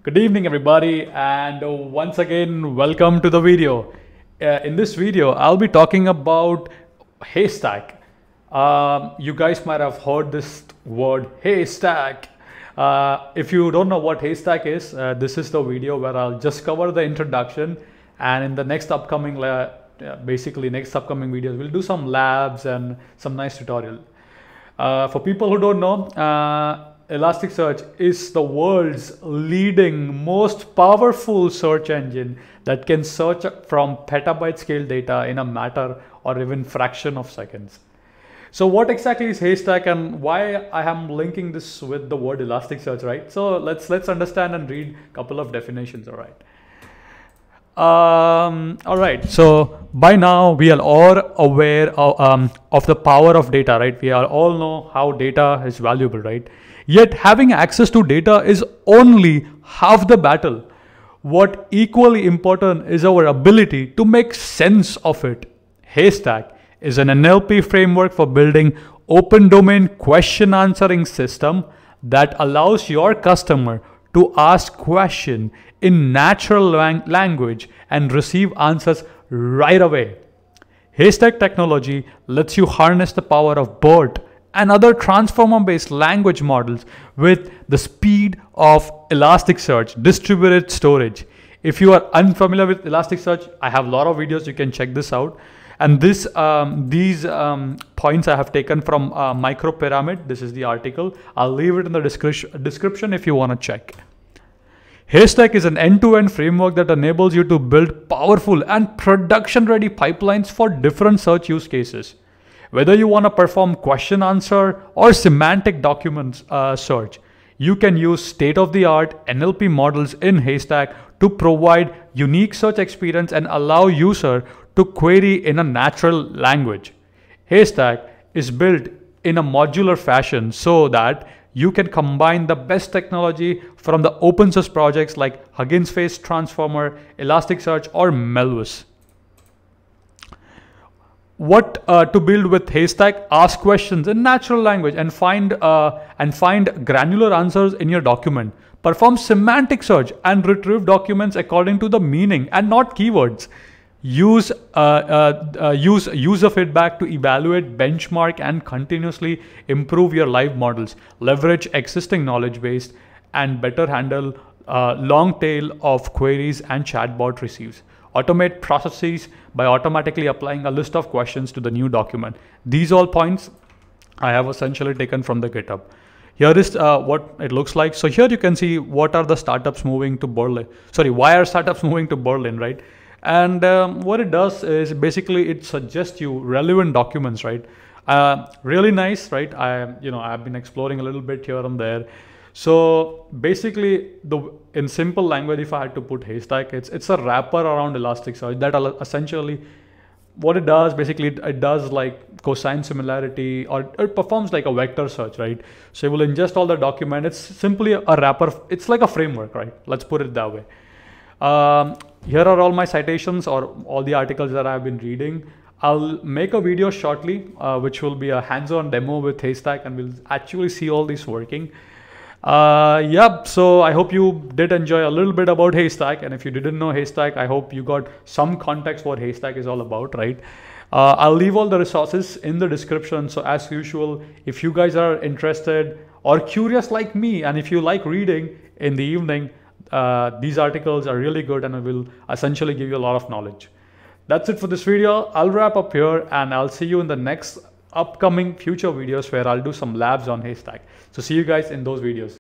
Good evening everybody, and once again welcome to the video. In this video I'll be talking about haystack. You guys might have heard this word haystack. If you don't know what haystack is, this is the video where I'll just cover the introduction, and in the next upcoming next upcoming videos we'll do some labs and some nice tutorial. For people who don't know, Elasticsearch is the world's leading, most powerful search engine that can search from petabyte scale data in a matter or even fraction of seconds. So what exactly is haystack and why I am linking this with the word Elasticsearch, right? So let's understand and read a couple of definitions, all right? All right, so by now we are all aware of the power of data, right? We all know how data is valuable, right? Yet having access to data is only half the battle. What equally important is our ability to make sense of it. Haystack is an NLP framework for building open domain question answering system that allows your customer to ask questions in natural language and receive answers right away. Haystack technology lets you harness the power of BERT and other transformer-based language models with the speed of Elasticsearch distributed storage. If you are unfamiliar with Elasticsearch, I have a lot of videos, you can check this out. And these points I have taken from MicroPyramid. This is the article. I'll leave it in the description if you want to check. Haystack is an end-to-end framework that enables you to build powerful and production-ready pipelines for different search use cases. Whether you want to perform question answer or semantic documents search, you can use state-of-the-art NLP models in Haystack to provide unique search experience and allow user to query in a natural language. Haystack is built in a modular fashion so that you can combine the best technology from the open source projects like Huggins Face Transformer, Elasticsearch, or Melvis. What to build with Haystack? Ask questions in natural language and find granular answers in your document. Perform semantic search and retrieve documents according to the meaning and not keywords. Use user feedback to evaluate, benchmark, and continuously improve your live models. Leverage existing knowledge base and better handle long tail of queries and chatbot receives. Automate processes by automatically applying a list of questions to the new document. These all points I have essentially taken from the GitHub. Here is what it looks like. So here you can see what are the startups moving to Berlin. Sorry, why are startups moving to Berlin, right? And what it does is basically it suggests you relevant documents, right? Really nice, right? I've been exploring a little bit here and there. So basically, in simple language, if I had to put Haystack, it's a wrapper around Elasticsearch that essentially what it does, basically it does like cosine similarity, or it performs like a vector search, right? So it will ingest all the document. It's simply a wrapper. It's like a framework, right? Let's put it that way. Here are all my citations or all the articles that I've been reading. I'll make a video shortly, which will be a hands-on demo with Haystack, and we'll actually see all this working. So I hope you did enjoy a little bit about Haystack, and if you didn't know Haystack, I hope you got some context what Haystack is all about, right? I'll leave all the resources in the description. So as usual, if you guys are interested or curious like me, and if you like reading in the evening, these articles are really good and I will essentially give you a lot of knowledge. That's it for this video. I'll wrap up here and I'll see you in the next upcoming future videos where I'll do some labs on Haystack. So see you guys in those videos.